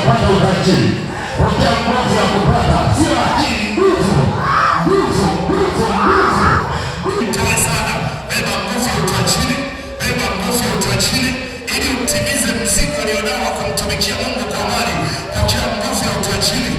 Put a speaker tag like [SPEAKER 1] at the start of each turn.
[SPEAKER 1] kupata utajiri. Pokea nguvu ya kupata, sio akili, nguvu. Mtoe sana, beba nguvu ya utajiri, beba nguvu ya utajiri ili utimize mzigo ulionao wa kumtumikia Mungu kwa amani. Pokea nguvu ya utajiri.